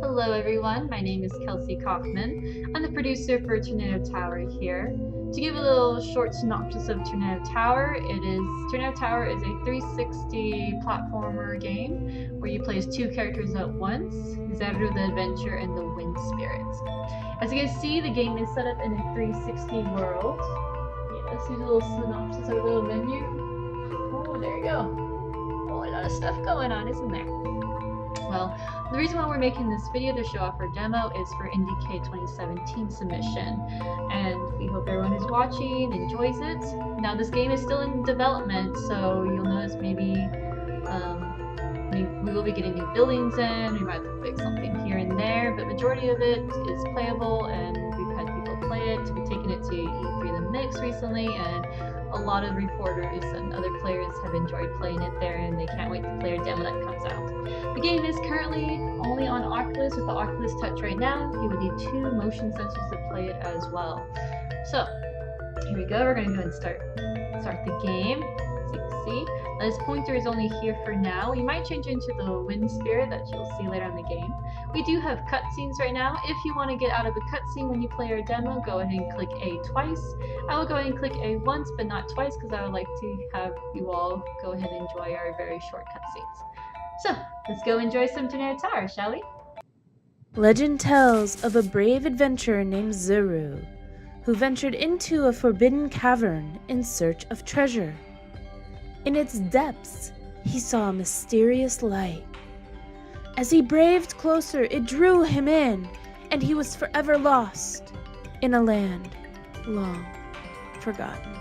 Hello everyone, my name is Kelsey Coffman. I'm the producer for Tornado Tower here. To give a little short synopsis of Tornado Tower, Tornado Tower is a 360 platformer game where you play as two characters at once, Zeru the Adventurer and the Wind Spirit. As you can see, the game is set up in a 360 world. Yeah, let's do a little synopsis of a little menu. Oh, there you go. Oh, a lot of stuff going on, isn't there? Well, the reason why we're making this video to show off our demo is for IndieCade 2017 submission, and we hope everyone who's watching enjoys it. Now, this game is still in development, so you'll notice maybe we will be getting new buildings in, we might have to fix something here and there, but majority of it is playable, and we've had people play it. We've taken it to E3 The Mix recently, and a lot of reporters and other players have enjoyed playing it there, and they can't wait to play our demo that comes out. The game is currently only on Oculus with the Oculus Touch right now. You would need 2 motion sensors to play it as well. So, here we go. We're going to go and start the game. As you can see, now this pointer is only here for now. You might change into the Wind Spirit that you'll see later in the game. We do have cutscenes right now. If you want to get out of a cutscene when you play our demo, go ahead and click A twice. I will go ahead and click A once, but not twice, because I would like to have you all go ahead and enjoy our very short cutscenes. So, let's go enjoy some Tornado Tower, shall we? Legend tells of a brave adventurer named Zeru, who ventured into a forbidden cavern in search of treasure. In its depths, he saw a mysterious light. As he braved closer, it drew him in, and he was forever lost in a land long forgotten.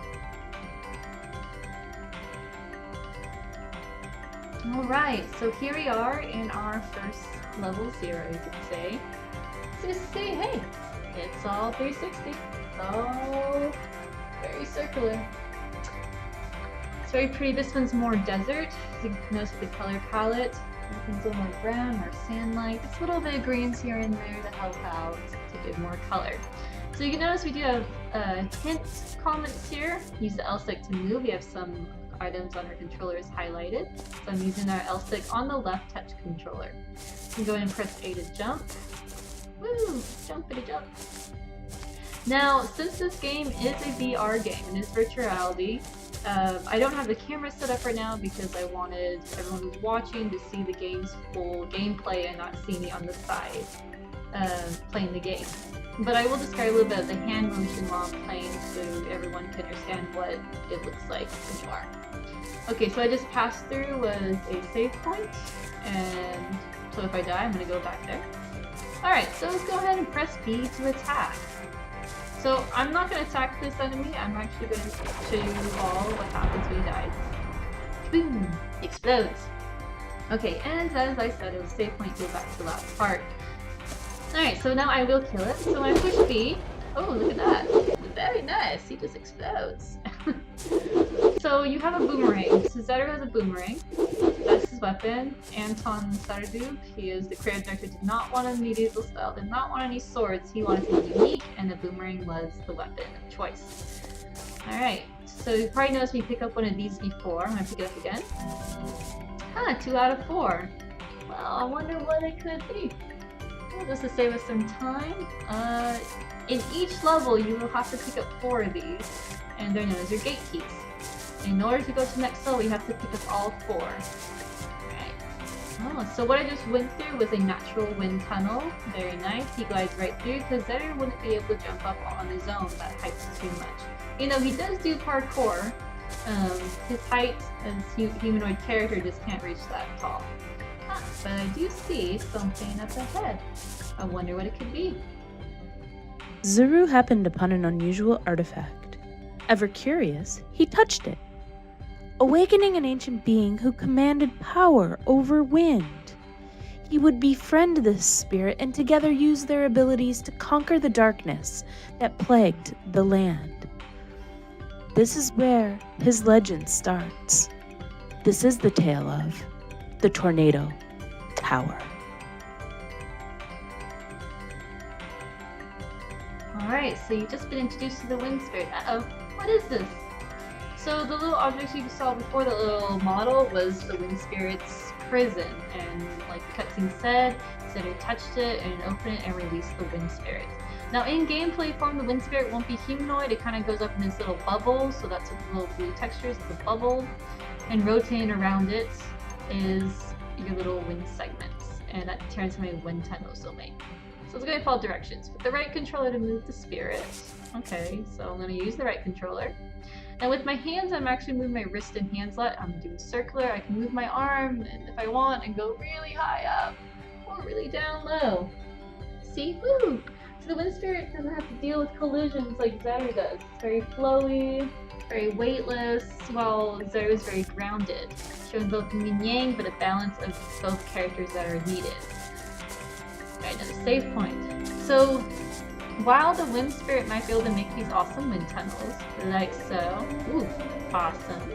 Alright, so here we are in our first level 0, you could say. So just say, hey, it's all 360. It's all very circular. It's very pretty. This one's more desert. You can notice the color palette. Everything's a little more brown, more sand-like. It's a little bit of greens here and there to help out, to give more color. So you can notice we do have hint comments here. Use the L stick to move. We have some items on our controller is highlighted. So I'm using our L stick on the left touch controller. You can go ahead and press A to jump. Woo! Jumpity jump! Now, since this game is a VR game and is virtual reality, I don't have the camera set up right now because I wanted everyone who's watching to see the game's full gameplay and not see me on the side playing the game. But I will describe a little bit of the hand motion while I'm playing so everyone can understand what it looks like in VR. Okay, so I just passed through was a save point, and so if I die, I'm going to go back there. Alright, so let's go ahead and press B to attack. So I'm not going to attack this enemy, I'm actually going to show you all what happens when he dies. Boom! Explodes! Okay, and as I said, it was save point, go back to the last part. Alright, so now I will kill it. So when I push B, oh, look at that. Very nice, he just explodes. So you have a boomerang. So Zeru has a boomerang. That's his weapon. Anton Sardub, he is the creative director, did not want a medieval style, did not want any swords. He wanted something unique, and the boomerang was the weapon of choice. Alright, so you probably noticed me pick up one of these before. I'm going to pick it up again. 2 out of 4. Well, I wonder what it could be. Well, just to save us some time, in each level you will have to pick up 4 of these, and they're known as your gate keys. In order to go to the next level, you have to pick up all 4. Alright. Oh, so what I just went through was a natural wind tunnel. Very nice. He glides right through because Zeru wouldn't be able to jump up on his own. That height's too much. You know, he does do parkour. His height as humanoid character just can't reach that tall. But I do see something up ahead. I wonder what it could be. Zeru happened upon an unusual artifact. Ever curious, he touched it, awakening an ancient being who commanded power over wind. He would befriend this spirit and together use their abilities to conquer the darkness that plagued the land. This is where his legend starts. This is the tale of the Tornado Tower. Alright, so you've just been introduced to the Wind Spirit. Uh-oh, what is this? So the little objects you saw before, the little model, was the Wind Spirit's prison, and like the cutscene said, Zero touched it and opened it and released the wind spirit. Now in gameplay form, the wind spirit won't be humanoid. It kind of goes up in this little bubble, so that's what the little blue texture is, the bubble, and rotating around it is your little wind segments, and that turns how many wind tunnels they'll make. So it's going to follow directions. With the right controller to move the spirit. Okay, so I'm going to use the right controller. And with my hands, I'm actually moving my wrist and hand slot. I'm doing circular. I can move my arm, and if I want, and go really high up or really down low. See? Woo! So the wind spirit doesn't have to deal with collisions like Zero does. It's very flowy, very weightless, while Zero is very grounded, showing both yin and yang, but a balance of both characters that are needed. Alright, another save point. So, while the wind spirit might be able to make these awesome wind tunnels, like so, ooh, awesome.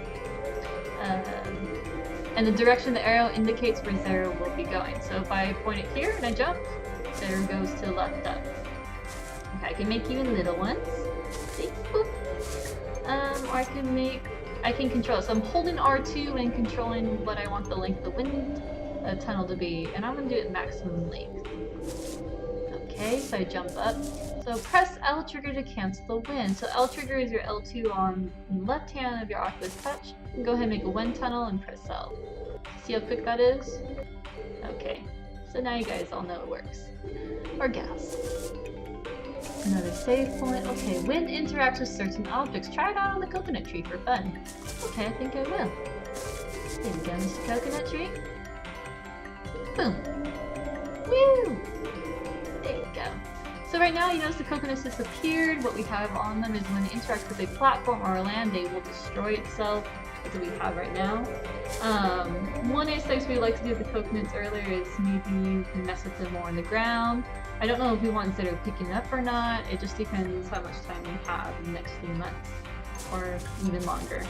And the direction the arrow indicates where Zero will be going. So if I point it here and I jump, Zero goes to the left up. Okay, I can make even little ones. See? Boop. Or I can control it. So I'm holding R2 and controlling what I want the length of the wind tunnel to be, and I'm gonna do it maximum length. Okay, so I jump up. So press L trigger to cancel the wind. So L trigger is your L2 on the left hand of your Oculus Touch. You can go ahead and make a wind tunnel and press L. See how quick that is? Okay, so now you guys all know it works. Or gals. Another save point. Okay, wind interacts with certain objects. Try it out on the coconut tree for fun. Okay, I think I will. Here we go, Mr. Coconut Tree. Boom. Woo! There you go. So right now, you notice the coconuts disappeared. What we have on them is when it interacts with a platform or a land, they will destroy itself. That's what we have right now. One nice thing we like to do with the coconuts earlier is maybe you can mess with them more on the ground. I don't know if we want Zero picking up or not. It just depends how much time we have in the next few months, or even longer.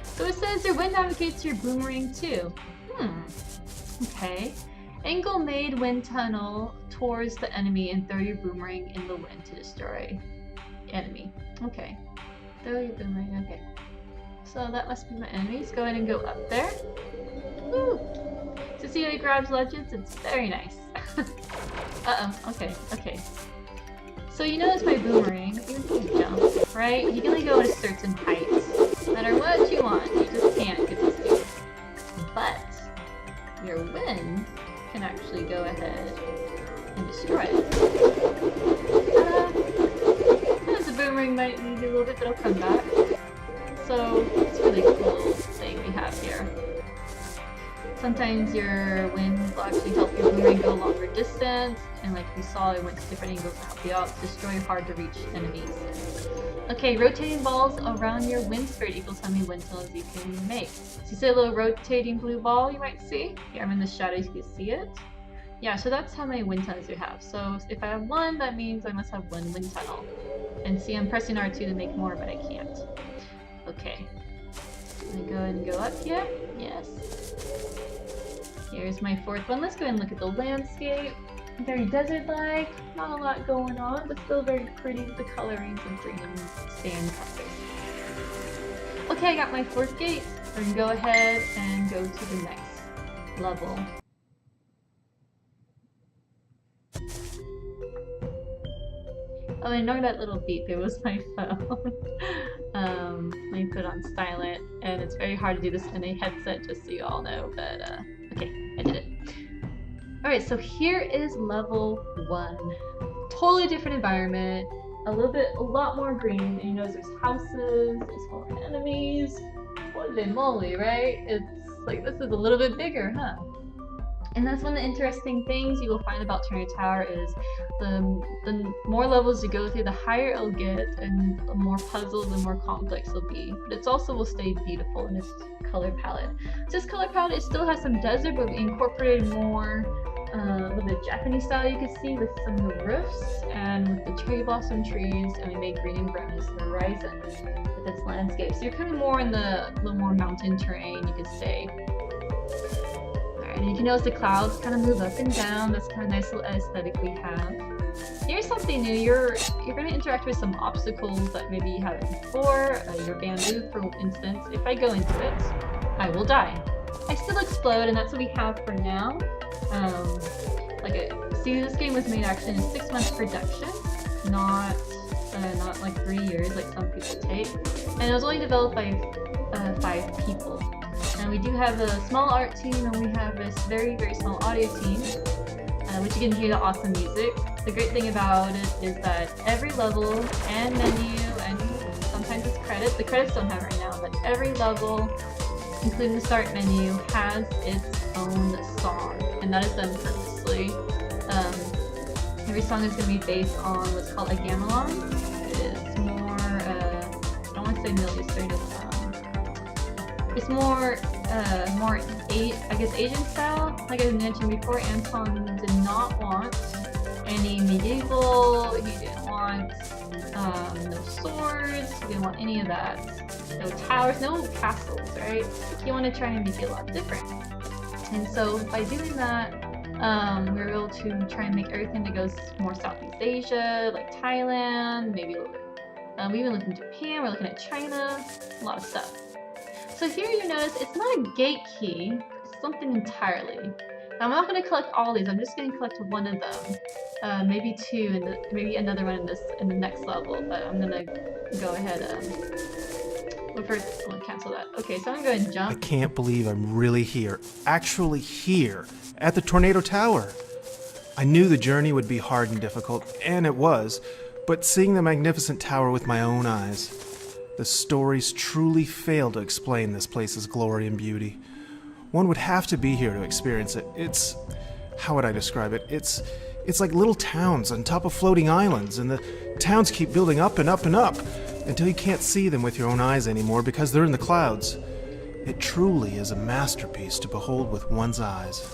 So it says your wind navigates your boomerang too. Okay. Angle made wind tunnel towards the enemy and throw your boomerang in the wind to destroy enemy. Okay. Throw your boomerang, okay. So that must be my enemies. Go ahead and go up there. Woo! To see how he grabs legends, it's very nice. Okay. So you notice my boomerang, even if you jump, right? You can only go at a certain height. No matter what you want, you just can't get this dude. But your wind can actually go ahead and destroy it. The boomerang might need you a little bit, but it'll come back. So it's a really cool thing we have here. Sometimes your wind will actually help your boomerang go a longer distance, and like we saw, it went to different angles to help you out, destroy hard to reach enemies. Okay, rotating balls around your wind spirit equals how many wind tunnels you can make. So you see a little rotating blue ball you might see? Here, I'm in the shadows, you can see it. Yeah, so that's how many wind tunnels you have. So if I have one, that means I must have one wind tunnel. And see, I'm pressing R2 to make more, but I can't. Okay. Can I go ahead and go up here? Yes. Here's my fourth one. Let's go ahead and look at the landscape. Very desert-like, not a lot going on, but still very pretty with the colorings of green and sand colors. Okay, I got my fourth gate. We're gonna go ahead and go to the next level. Oh, ignore that little beep, it was my phone. Let me put on silent, and it's very hard to do this in a headset, just so you all know, but okay, I did it. Alright, so here is level 1. Totally different environment, a lot more green, and you notice there's houses, there's more enemies. Holy moly, right? It's like, this is a little bit bigger, huh? And that's one of the interesting things you will find about Turner Tower is the more levels you go through, the higher it'll get, and the more puzzles and more complex it'll be. But it also will stay beautiful in its color palette. So this color palette, it still has some desert, but we incorporated more a little bit Japanese style you can see with some of the roofs and with the cherry blossom trees, and we made green and brown as the horizon with its landscape. So you're kind of more in the little more mountain terrain, you could say. And you can notice the clouds kind of move up and down. That's kind of nice little aesthetic we have. Here's something new. You're going to interact with some obstacles that maybe you haven't before. Your bamboo, for instance. If I go into it, I will die. I still explode, and that's what we have for now. See, this game was made actually in 6 months production, not like 3 years like some people take. And it was only developed by 5 people. And we do have a small art team, and we have this very, very small audio team, which you can hear the awesome music. The great thing about it is that every level and menu, and sometimes it's credits, the credits don't have it right now, but every level, including the start menu, has its own song, and that is done purposely. Every song is going to be based on what's called a gamelan. It's more, I don't want to say Middle Eastern, it's more Asian style. Like I mentioned before, Anton did not want any medieval, he didn't want no swords, he didn't want any of that. No towers, no castles, right? He wanted to try and make it a lot different. And so by doing that, we were able to try and make everything that goes more Southeast Asia, like Thailand, maybe a little bit. We even looked in Japan, we're looking at China, a lot of stuff. So here you notice it's not a gate key, it's something entirely. Now, I'm not going to collect all these, I'm just going to collect one of them. Maybe 2, and maybe another one in the next level, but I'm going to go ahead but first, I'm going to cancel that. Okay, so I'm going to go and jump. I can't believe I'm really here, actually here, at the Tornado Tower. I knew the journey would be hard and difficult, and it was, but seeing the magnificent tower with my own eyes, the stories truly fail to explain this place's glory and beauty. One would have to be here to experience it. It's... how would I describe it? It's like little towns on top of floating islands, and the towns keep building up and up and up, until you can't see them with your own eyes anymore because they're in the clouds. It truly is a masterpiece to behold with one's eyes.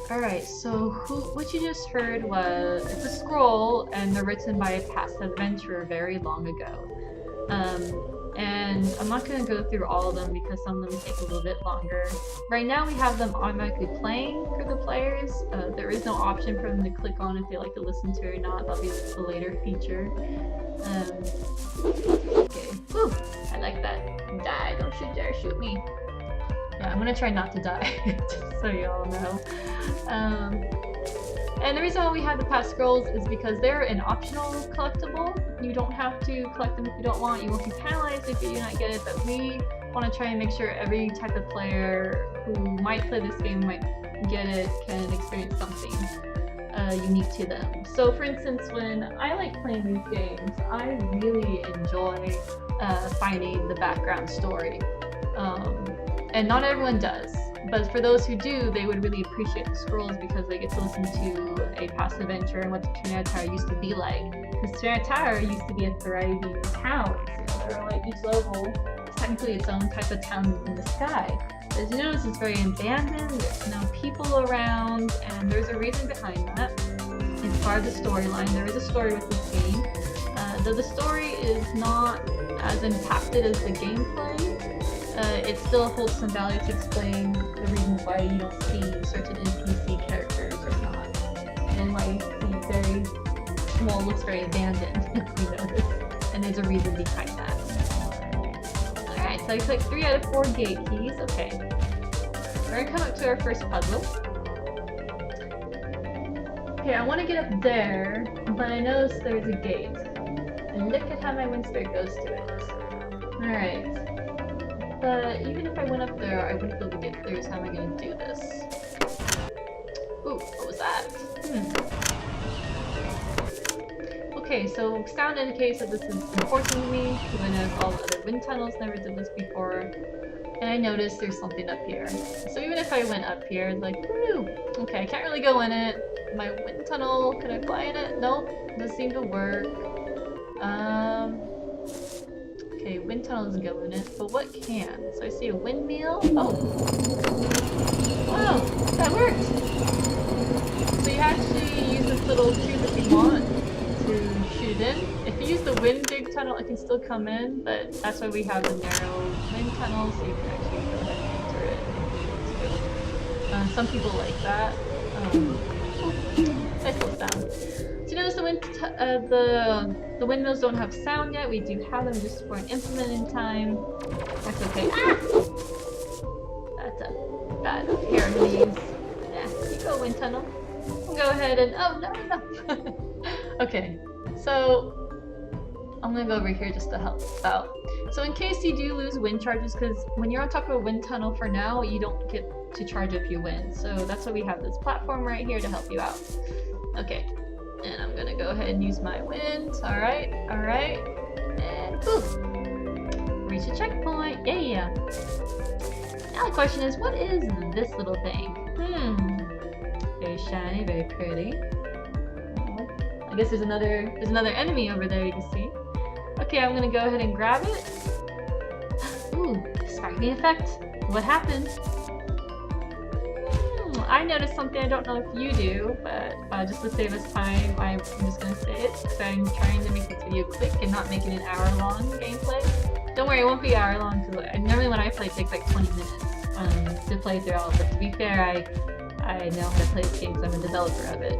Alright, so what you just heard was, it's a scroll, and they're written by a past adventurer very long ago. And I'm not going to go through all of them because some of them take a little bit longer. Right now we have them automatically playing for the players. There is no option for them to click on if they like to listen to it or not. That'll be a later feature. Okay, whew, I like that. Die, don't you dare shoot me. Yeah, I'm gonna try not to die, just so you all know. And the reason why we have the past scrolls is because they're an optional collectible. You don't have to collect them if you don't want. You won't be penalized if you do not get it, but we want to try and make sure every type of player who might play this game, might get it, can experience something unique to them. So for instance, when I like playing these games, I really enjoy finding the background story. And not everyone does. But for those who do, they would really appreciate the scrolls because they get to listen to a past adventure and what the Tornado Tower used to be like. Because Tornado Tower used to be a thriving town. So there were like each level is technically its own type of town in the sky. As you notice, it's very abandoned, there's no people around, and there's a reason behind that. It's part of the storyline. There is a story with this game. Though the story is not as impacted as the gameplay, it still holds some value to explain the reasons why you don't see certain NPC characters or not. And why you see very, well, it looks very abandoned, if you notice. And there's a reason behind that. Alright, so I clicked 3 out of 4 gate keys. Okay. We're gonna come up to our first puzzle. Okay, I want to get up there, but I noticed there's a gate. And look at how my wind spirit goes to it. Alright. But even if I went up there, I wouldn't be able to get through, so how am I going to do this? Ooh, what was that? Okay, so sound indicates that this is important to me, even if all the other wind tunnels never did this before. And I noticed there's something up here. So even if I went up here, it's like, woo! Okay, I can't really go in it. My wind tunnel, can I fly in it? Nope, doesn't seem to work. Okay, wind tunnel doesn't go in it, but what can? So I see a windmill. Oh! Wow, that worked! So you actually use this little tube if you want to shoot it in. If you use the wind dig tunnel, it can still come in, but that's why we have the narrow wind tunnel, so you can actually go ahead and enter it. Some people like that. Nice little sound. So you notice the windmills don't have sound yet. We do have them just for an implement in time. That's okay. Ah! bad. Here, I'm gonna use. You go wind tunnel. We'll go ahead and. Oh no. Okay, so I'm gonna go over here just to help out. So in case you do lose wind charges, because when you're on top of a wind tunnel for now, you don't get to charge up your wind. So that's why we have this platform right here to help you out. Okay, and I'm gonna go ahead and use my wind. Alright, and boom! Reach a checkpoint, yeah! Now the question is, what is this little thing? Very shiny, very pretty. I guess there's another enemy over there you can see. Okay, I'm gonna go ahead and grab it. Ooh, sparkling effect. What happened? I noticed something I don't know if you do, but just to save us time, I'm just gonna say it because I'm trying to make this video quick and not make it an hour-long gameplay. Don't worry, it won't be hour-long because normally when I play, it takes like 20 minutes to play through all. But to be fair, I know how to play this game because I'm a developer of it.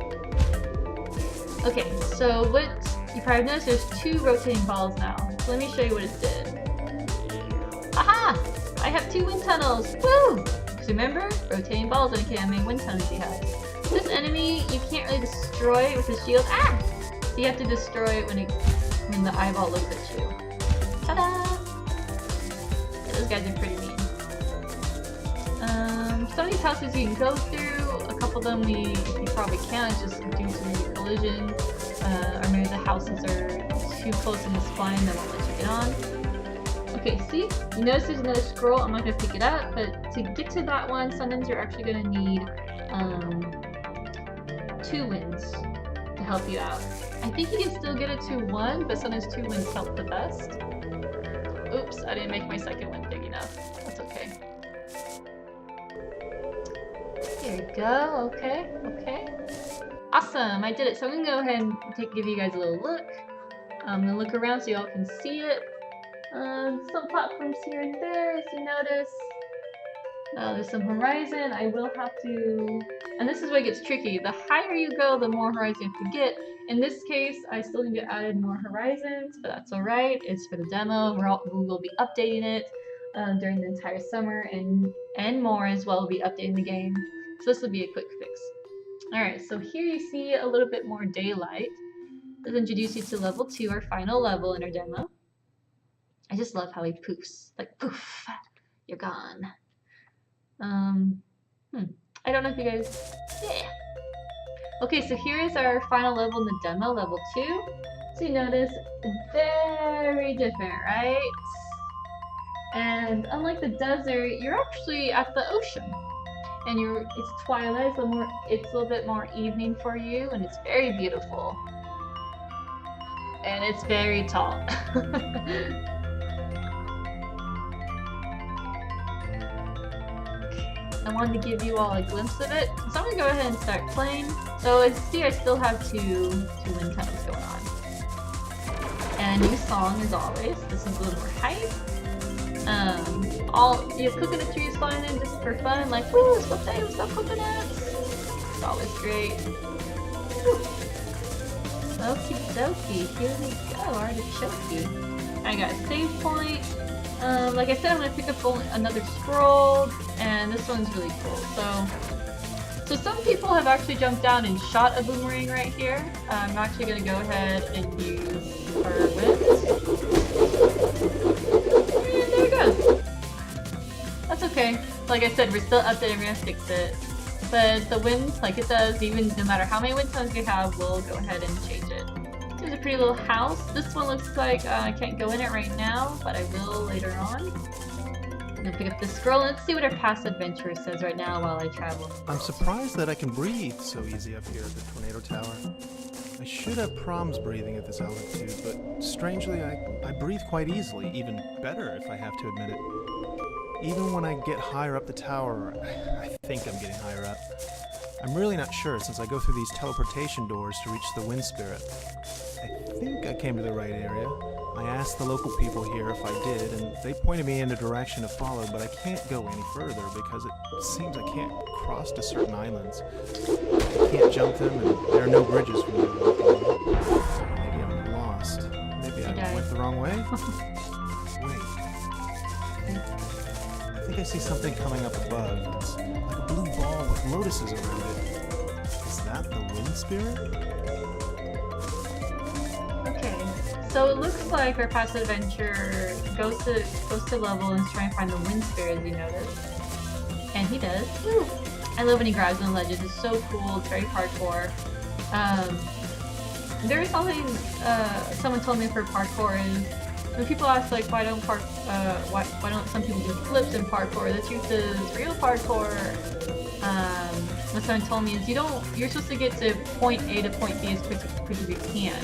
Okay, so what you probably noticed, there's 2 rotating balls now. So let me show you what it did. Aha! I have 2 wind tunnels! Woo! Because remember, rotating balls indicate how many wind tunnels you have. This enemy, you can't really destroy it with the shield. Ah! So you have to destroy it when the eyeball looks at you. Ta-da! Yeah, those guys are pretty mean. Some of these houses you can go through. A couple of them you probably can't just due to maybe collision. Or maybe the houses are too close in the spine that won't let you get on. Okay, see? You notice there's another scroll. I'm not going to pick it up, but to get to that one, sometimes you're actually going to need 2 winds to help you out. I think you can still get it to 1, but sometimes 2 winds help the best. Oops, I didn't make my second one big enough. That's okay. There you go. Okay. Awesome, I did it. So I'm gonna go ahead and give you guys a little look. I'm gonna look around so y'all can see it. Some platforms here and there, as you notice. There's some horizon. I will have to, and this is where it gets tricky. The higher you go, the more horizon you have to get. In this case, I still need to add more horizons, but that's alright. It's for the demo. We will be updating it during the entire summer, and more as well. We'll be updating the game. So this will be a quick fix. Alright, so here you see a little bit more daylight. Let's introduce you to level 2, our final level in our demo. I just love how he poofs. Like, poof, you're gone. I don't know if you guys... Yeah. Okay, so here is our final level in the demo, level 2. So you notice, very different, right? And unlike the desert, you're actually at the ocean. And it's twilight, so it's a little bit more evening for you, and it's very beautiful. And it's very tall. I wanted to give you all a glimpse of it, so I'm gonna go ahead and start playing. So as you see, I still have two wind tunnels going on. And a new song as always. This is a little more hype. You have coconut trees flying in just for fun, like, woo, stop coconuts! It's always great. Okie dokie, here we go, artichoke. I got a save point. Like I said, I'm gonna pick up another scroll, and this one's really cool. So some people have actually jumped down and shot a boomerang right here. I'm actually gonna go ahead and use our winds. And there it goes. That's okay. Like I said, we're still updating, we're gonna fix it. But the wind, like it does, even no matter how many wind tunnels you have, we'll go ahead and change it. There's a pretty little house. This one looks like I can't go in it right now, but I will later on. I'm gonna pick up this scroll and let's see what our past adventure says right now while I travel. I'm surprised that I can breathe so easy up here at the Tornado Tower. I should have problems breathing at this altitude, but strangely I breathe quite easily, even better if I have to admit it. Even when I get higher up the tower, I think I'm getting higher up. I'm really not sure since I go through these teleportation doors to reach the wind spirit. I think I came to the right area. I asked the local people here if I did, and they pointed me in the direction to follow, but I can't go any further because it seems I can't cross to certain islands. I can't jump them, and there are no bridges for me to walk on. Maybe I'm lost. Maybe I went the wrong way? Wait. I think think I see something coming up above. It's like a blue ball with lotuses around it. Is that the wind spirit? Okay, so it looks like our past adventure goes to level and is trying to find the wind spirit, as you notice. And he does. Woo! I love when he grabs on ledges. It's so cool. It's very parkour. There is something someone told me for parkour is when people ask like why don't some people do flips in parkour? The truth is real parkour. What someone told me is you're supposed to get to point A to point B as quick as you can.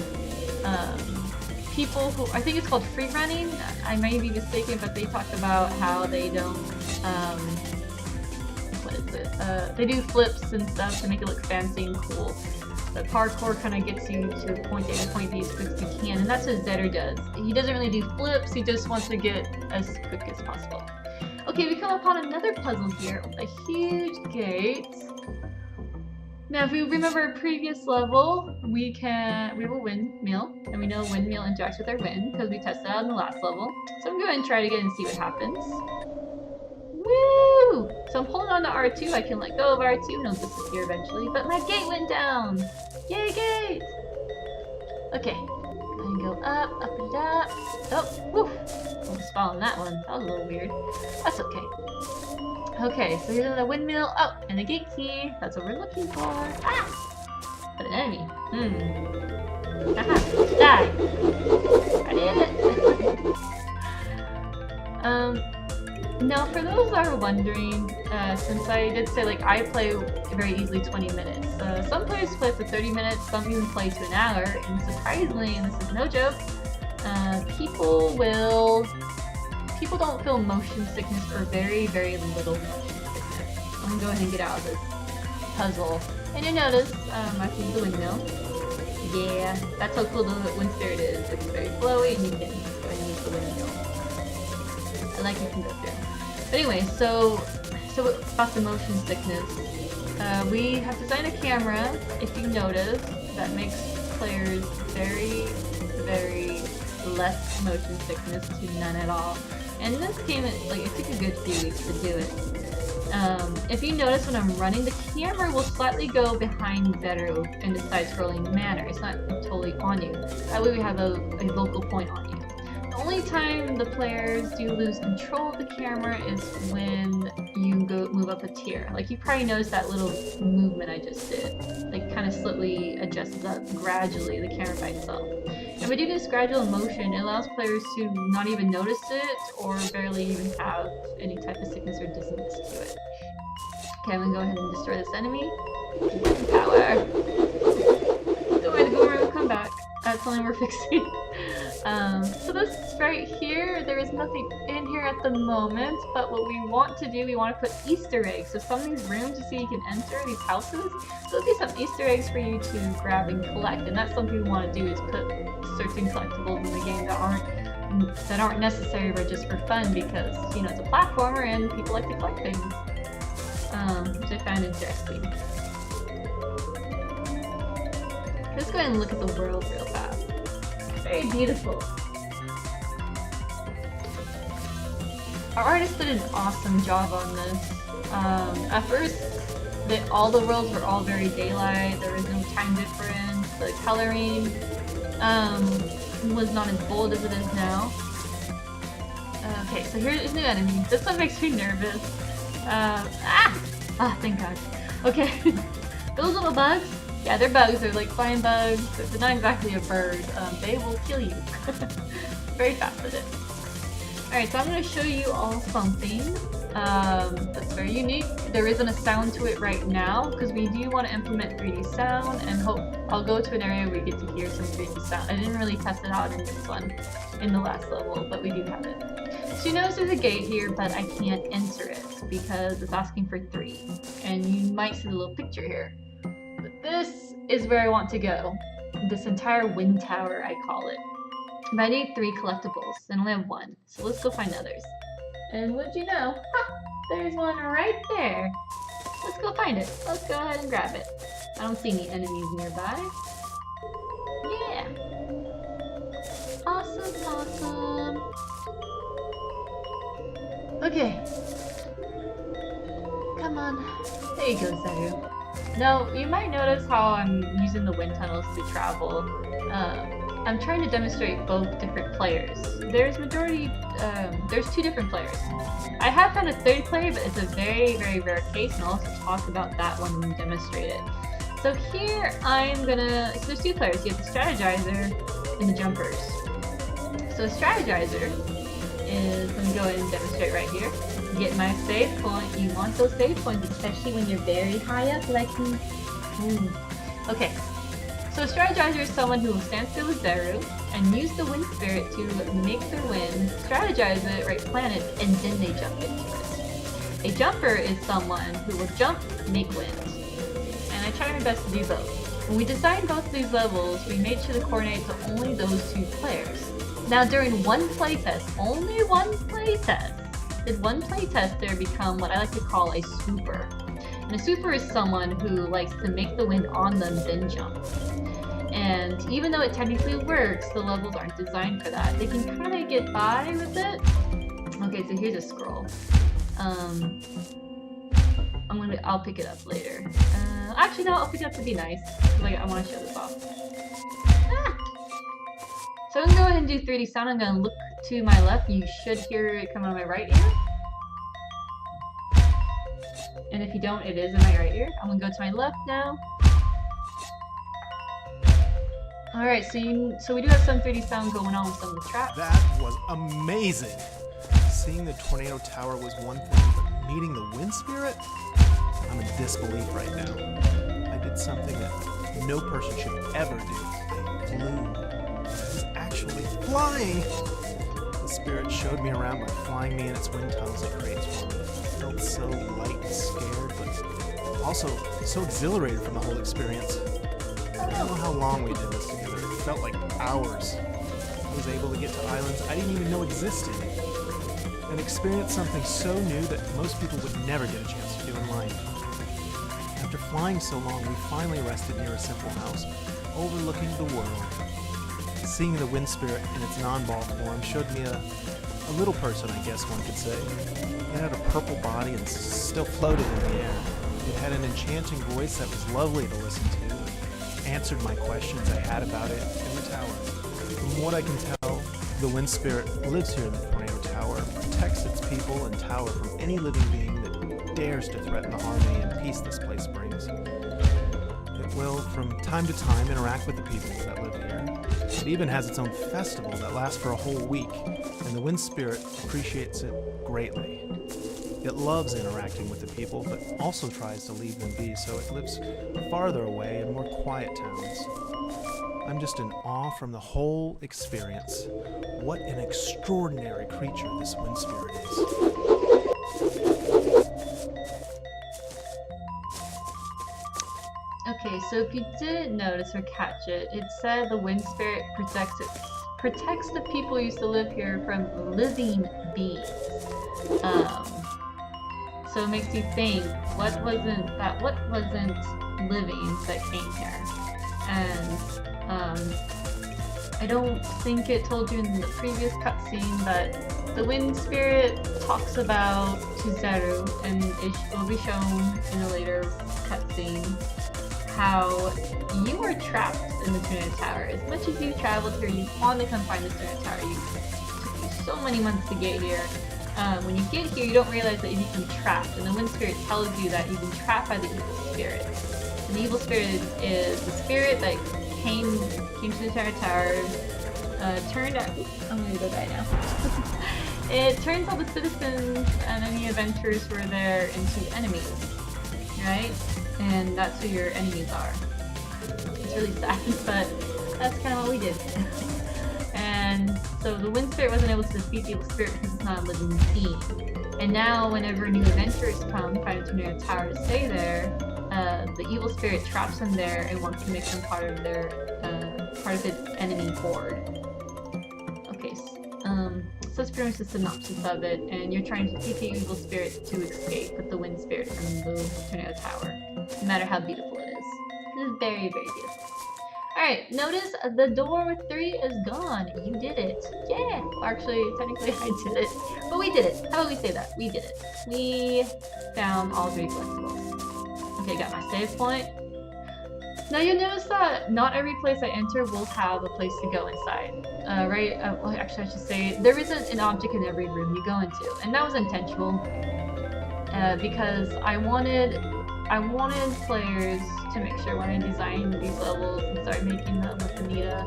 People who, I think it's called free running, I may be mistaken, but they talked about how they don't, they do flips and stuff to make it look fancy and cool. But parkour kind of gets you to point A to point B as quick as you can, and that's what Zedder does. He doesn't really do flips, he just wants to get as quick as possible. Okay, we come upon another puzzle here with a huge gate. Now, if we remember a previous level, we have a windmill, and we know windmill interacts with our wind because we tested it out in the last level. So I'm going to try it again and see what happens. Woo! So I'm holding on to R2. I can let go of R2 and it'll disappear eventually. But my gate went down! Yay, gate! Okay. Go and go up and up. Oh, woof! Almost fell on that one. That was a little weird. That's okay. Okay, so here's the windmill. Oh, and a gate key. That's what we're looking for. Ah! But an enemy. Aha! Die! I did it! Now for those that are wondering, since I did say like I play very easily 20 minutes. Some players play for 30 minutes, some even play to an hour, and surprisingly, and this is no joke, people don't feel motion sickness or very, very little motion sickness. I'm gonna go ahead and get out of this puzzle. And you notice, I see the windmill. Yeah, that's how cool the wind spirit is. It's very flowy and you can go ahead and use the windmill. I like you can go through. But anyway, so about the motion sickness. We have designed a camera, if you notice, that makes players very, very less motion sickness to none at all. And this game, it took a good few weeks to do it. If you notice when I'm running, the camera will slightly go behind Zedder in the side-scrolling manner. It's not totally on you. That way we have a local point on you. The only time the players do lose control of the camera is when you move up a tier. Like you probably noticed that little movement I just did. Like kind of slowly adjusts up gradually the camera by itself. And we do this gradual motion, it allows players to not even notice it or barely even have any type of sickness or dizziness to it. Okay, I'm gonna go ahead and destroy this enemy. Power! Don't worry, the boomerang will come back. That's something we're fixing. So this right here, there is nothing in here at the moment, but what we want to do, we want to put Easter eggs. So some of these rooms you see you can enter, these houses, there'll be some Easter eggs for you to grab and collect, and that's something we want to do is put certain collectibles in the game that aren't necessary but just for fun because, you know, it's a platformer and people like to collect things. Which I found interesting. Let's go ahead and look at the world real fast. Very beautiful. Our artist did an awesome job on this. At first, all the worlds were all very daylight, there was no time difference, the coloring was not as bold as it is now. Okay, so here's new enemy. This one makes me nervous. Thank God. Okay, those little bugs, yeah, they're bugs. They're like flying bugs. They're not exactly a bird. They will kill you. Very fast at it. Alright, so I'm going to show you all something that's very unique. There isn't a sound to it right now because we do want to implement 3D sound and I'll go to an area where we get to hear some 3D sound. I didn't really test it out in this one, in the last level, but we do have it. So you notice there's a gate here, but I can't enter it because it's asking for 3. And you might see the little picture here. But this is where I want to go. This entire wind tower, I call it. But I need 3 collectibles, and I only have 1. So let's go find others. And what'd you know? Ha! There's one right there. Let's go find it. Let's go ahead and grab it. I don't see any enemies nearby. Yeah! Awesome, awesome! Okay. Come on. There you go, Zeru. Now, you might notice how I'm using the wind tunnels to travel. I'm trying to demonstrate both different players. There's two different players. I have found a third player, but it's a very, very rare case, and I'll also talk about that one when we demonstrate it. So here, so there's two players. You have the strategizer and the jumpers. So a strategizer is, let me go ahead and demonstrate right here. Get my save point. You want those save points, especially when you're very high up, like me. Okay. So a strategizer is someone who will stand still with Zeru and use the wind spirit to make their wind, strategize it, right, plan it, and then they jump into it. A jumper is someone who will jump, make wind. And I try my best to do both. When we designed both of these levels, we made sure to coordinate to only those two players. Now during one playtest, only one playtest, did one playtester become what I like to call a swooper. And a swooper is someone who likes to make the wind on them, then jump. And even though it technically works, the levels aren't designed for that. They can kind of get by with it. Okay, so here's a scroll. I'll pick it up later. Actually, no, I'll pick it up to be nice. Like, I want to show this off. Ah! So I'm gonna go ahead and do 3D sound. I'm gonna look to my left. You should hear it come out of my right ear. And if you don't, it is in my right ear. I'm gonna go to my left now. Alright, so we do have some 3D sound going on with some of the traps. That was amazing! Seeing the tornado tower was one thing, but meeting the wind spirit? I'm in disbelief right now. I did something that no person should ever do. I flew. I was actually flying! The spirit showed me around by flying me in its wind tunnels it creates for me. I felt so light and scared, but also so exhilarated from the whole experience. I don't know how long we did this together. It felt like hours. I was able to get to islands I didn't even know existed, and experience something so new that most people would never get a chance to do in life. After flying so long, we finally rested near a simple house, overlooking the world. Seeing the wind spirit in its non-ball form showed me a little person, I guess one could say. It had a purple body and still floated in the air. It had an enchanting voice that was lovely to listen to, and answered my questions I had about it in the tower. From what I can tell, the wind spirit lives here in the tornado tower, protects its people and tower from any living being that dares to threaten the harmony and peace this place brings. It will, from time to time, interact with the people that live here. It even has its own festival that lasts for a whole week, and the wind spirit appreciates it greatly. It loves interacting with the people, but also tries to leave them be, so it lives farther away in more quiet towns. I'm just in awe from the whole experience. What an extraordinary creature this wind spirit is. Okay, so if you didn't notice or catch it, it said the wind spirit protects the people who used to live here from living beings. So it makes you think, what wasn't living that came here? And I don't think it told you in the previous cutscene, but the wind spirit talks about to Zeru, and it will be shown in a later cutscene, how you were trapped in the tornado tower. As much as you traveled here, you wanted to come find the tornado tower. It took you so many months to get here. When you get here, you don't realize that you've become trapped, and the wind spirit tells you that you've been trapped by the evil spirit. And the evil spirit is the spirit that came to the tornado tower, turned out. I'm gonna go die now. It turns all the citizens and any adventurers who are there into enemies, right? And that's who your enemies are. It's really sad, but that's kind of what we did. And so the wind spirit wasn't able to defeat the evil spirit because it's not a living being. And now whenever new adventurers come, find a tornado tower to stay there, the evil spirit traps them there and wants to make them part of its enemy horde. Okay, so that's pretty much the synopsis of it, and you're trying to defeat the evil spirit to escape with the wind spirit from the tornado tower, no matter how beautiful it is. It is very, very beautiful. Alright, notice the door with 3 is gone. You did it. Yeah! Well, actually, technically I did it. But we did it. How about we say that? We did it. We found all 3 collectibles. Okay, got my save point. Now you'll notice that not every place I enter will have a place to go inside. Right? Well, actually I should say, there isn't an object in every room you go into. And that was intentional. Because I wanted players to make sure when I designed these levels and started making them with Anita,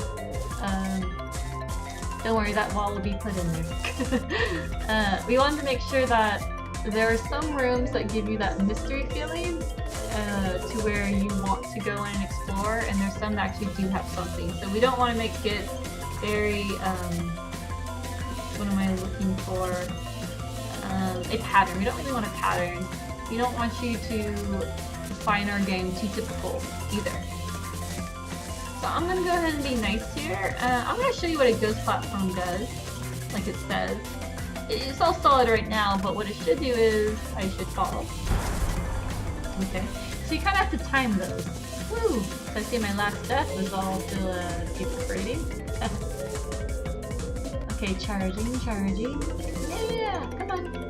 don't worry, that wall will be put in there. We wanted to make sure that there are some rooms that give you that mystery feeling to where you want to go in and explore, and there's some that actually do have something. So we don't want to make it very, what am I looking for? A pattern. We don't really want a pattern. We don't want you to find our game too typical either. So I'm gonna go ahead and be nice here. I'm gonna show you what a ghost platform does, like it says. It's all solid right now, but what it should do is I should fall. Okay, so you kind of have to time those. Woo! So I see my last death was all to recuperating. Okay, charging. Yeah, come on.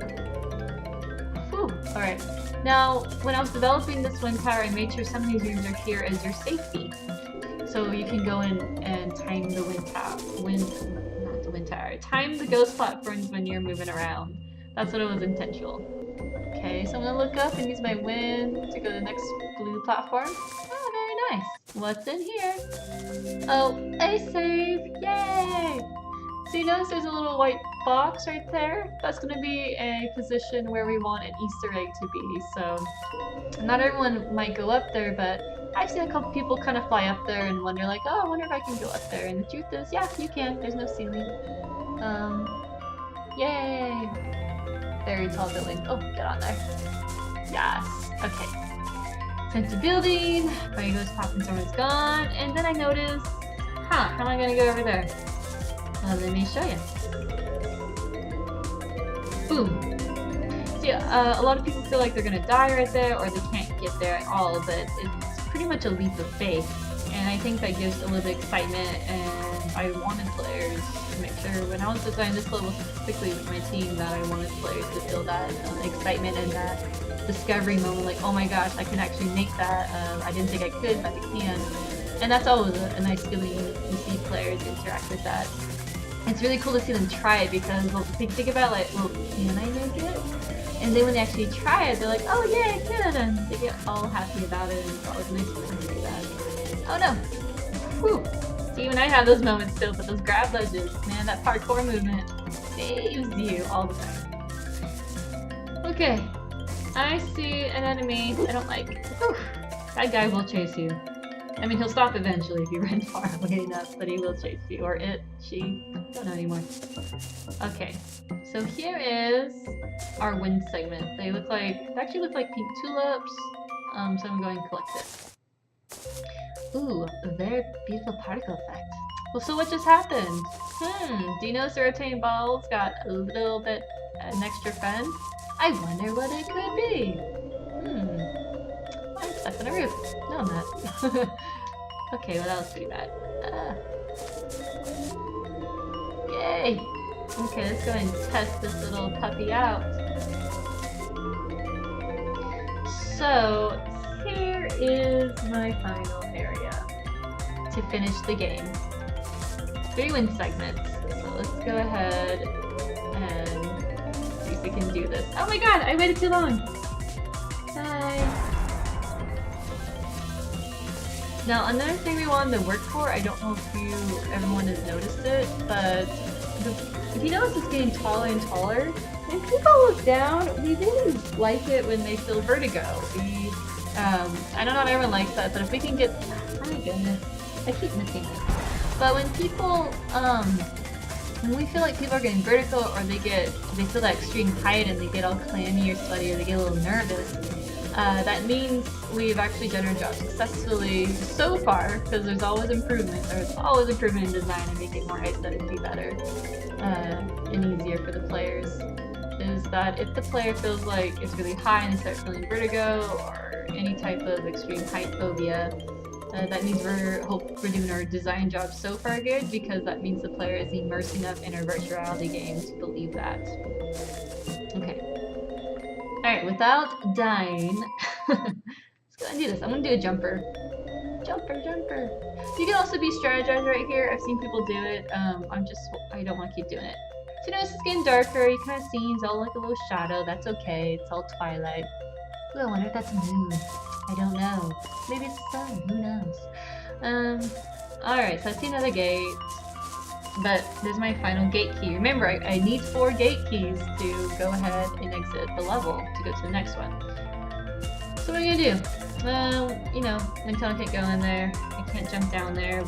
Whew, alright. Now, when I was developing this wind tower, I made sure some of these rooms are here as your safety. So you can go in and time the time the ghost platforms when you're moving around. That's what it was intentional. Okay, so I'm gonna look up and use my wind to go to the next blue platform. Oh, very nice. What's in here? Oh, a save! Yay! So you notice there's a little white box right there? That's going to be a position where we want an Easter egg to be, so not everyone might go up there, but I've seen a couple people kind of fly up there and wonder like, oh, I wonder if I can go up there, and the truth is, yeah, you can. There's no ceiling. Yay! Very tall building. Oh, get on there. Yes, okay. Sent to building, my ghost platform is gone, and then I noticed, how am I going to go over there? Let me show you. Boom. See, a lot of people feel like they're gonna die right there, or they can't get there at all, but it's pretty much a leap of faith. And I think that gives a little bit of excitement, and I wanted players to make sure, when I was designing this level specifically with my team, that I wanted players to feel that excitement and that discovery moment, like, oh my gosh, I can actually make that. I didn't think I could, but I can. And that's always a nice feeling when you see players interact with that. It's really cool to see them try it, because well, think about like, well, can I make it? And then when they actually try it, they're like, oh yeah, I can, and they get all happy about it, and it's always nice for them to do that. Oh no! Whew! See, even I have those moments still, but those grab ledges, man, that parkour movement saves you all the time. Okay, I see an enemy I don't like. Whew. That guy will chase you. I mean, he'll stop eventually if you run far away enough, but he will chase you, or it, she, don't know anymore. Okay, so here is our wind segment. They actually look like pink tulips, so I'm going to collect it. Ooh, a very beautiful particle effect. Well, so what just happened? Do you notice the rotating balls got a little bit an extra friend? I wonder what it could be. I'm stuck on a roof. No, I'm not. Okay, well that was pretty bad. Yay! Okay, let's go and test this little puppy out. So, here is my final area to finish the game. 3 wind segments. So let's go ahead and see if we can do this. Oh my god, I waited too long! Bye! Now, another thing we wanted to work for, I don't know if everyone has noticed it, but if you notice it's getting taller and taller, when people look down, we really like it when they feel vertigo. I know not everyone likes that, but if we can get, oh my goodness, I keep missing it. But when people, when we feel like people are getting vertigo, or they feel that extreme height and they get all clammy or sweaty, or they get a little nervous, that means we've actually done our job successfully so far, because there's always improvement. There's always improvement in design to make it more aesthetically better and easier for the players. Is that if the player feels like it's really high and they start feeling vertigo or any type of extreme height phobia, That means we're doing our design job so far good, because that means the player is immersed enough in our virtual reality game to believe that. Okay. Alright, without dying, let's go and do this. I'm gonna do a jumper. Jumper, jumper. You can also be strategized right here. I've seen people do it. I don't want to keep doing it. So you notice it's getting darker. You kind of see it's all like a little shadow. That's okay. It's all twilight. Ooh, I wonder if that's a moon. I don't know. Maybe it's the sun. Who knows? Alright, so I see another gate. But there's my final gate key. Remember, I need 4 gate keys to go ahead and exit the level to go to the next one. So what are you gonna do? You know, Nintendo can't go in there. I can't jump down there.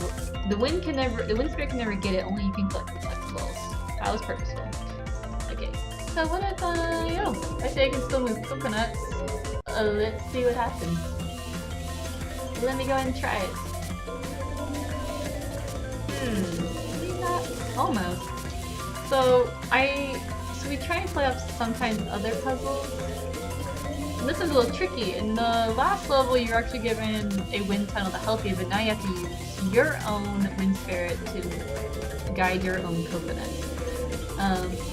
The wind spirit can never get it. Only you can collect the collectibles. That was purposeful. Okay. So what if I say I can still move coconuts. Let's see what happens. Let me go ahead and try it. Maybe not. Almost. So we try and play up sometimes other puzzles. This is a little tricky. In the last level, you're actually given a wind tunnel to help you, but now you have to use your own wind spirit to guide your own coconut.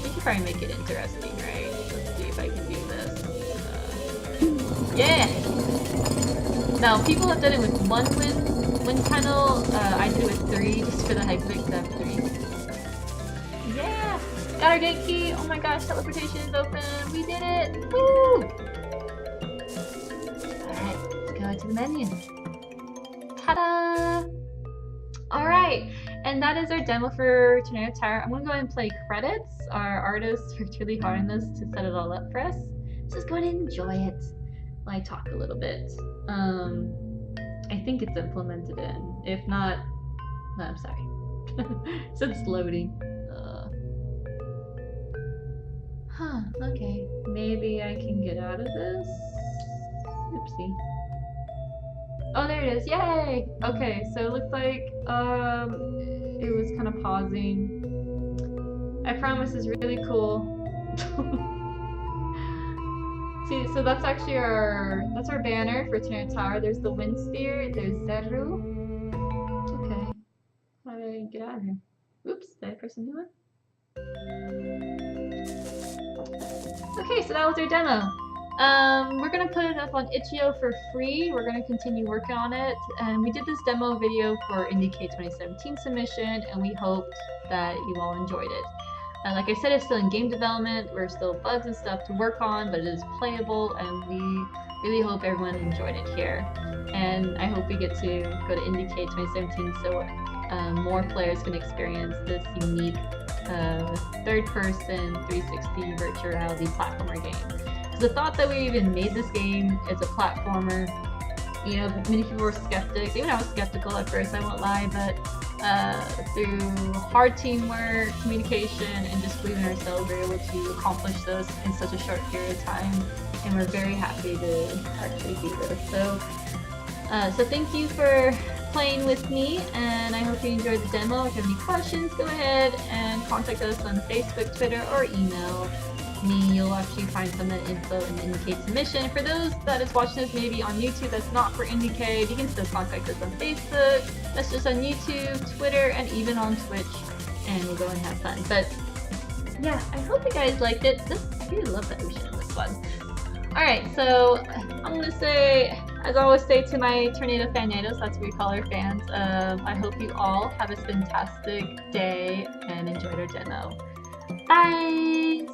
We can probably make it interesting, right? Let's see if I can do this. Yeah! Now, people have done it with 1 wind tunnel. I did it with 3, just for the heck of it, 'cause I have 3. Yeah! Got our gate key! Oh my gosh, teleportation is open! We did it! Woo! Go to the menu. Ta-da! Alright, and that is our demo for Tornado Tower. I'm gonna go ahead and play credits. Our artists worked really hard on this to set it all up for us. Just go ahead and enjoy it while I talk a little bit. I think it's implemented in. If not, no, I'm sorry. So it's loading. Okay. Maybe I can get out of this. Oopsie. Oh, there it is. Yay! Okay, so it looks like it was kind of pausing. I promise it's really cool. See, so that's actually our banner for Tornado Tower. There's the Wind Sphere, there's Zeru. Okay. How do I get out of here? Oops, did I press a new one? Okay, so that was our demo. We're gonna put it up on itch.io for free. We're gonna continue working on it, and we did this demo video for IndieCade 2017 submission, and we hoped that you all enjoyed it. Like I said, it's still in game development. We're still bugs and stuff to work on, but it is playable, and we really hope everyone enjoyed it here. And I hope we get to go to IndieCade 2017 so more players can experience this unique third-person 360 virtual reality platformer game. The thought that we even made this game as a platformer, you know, many people were skeptics. Even I was skeptical at first, I won't lie, but through hard teamwork, communication, and just believing in ourselves, we were able to accomplish this in such a short period of time, and we're very happy to actually do this. So thank you for playing with me, and I hope you enjoyed the demo. If you have any questions, go ahead and contact us on Facebook, Twitter, or email me. You'll actually find some of the info in the IndieCade submission. For those that is watching this maybe on YouTube that's not for IndieCade, you can still contact us on Facebook, message us on YouTube, Twitter, and even on Twitch, and we'll go and have fun. But yeah, I hope you guys liked it. I really love the ocean in this one. Alright, so I'm gonna say, as I always say to my Tornado Fanados, that's what we call our fans, I hope you all have a fantastic day and enjoyed our demo. Bye!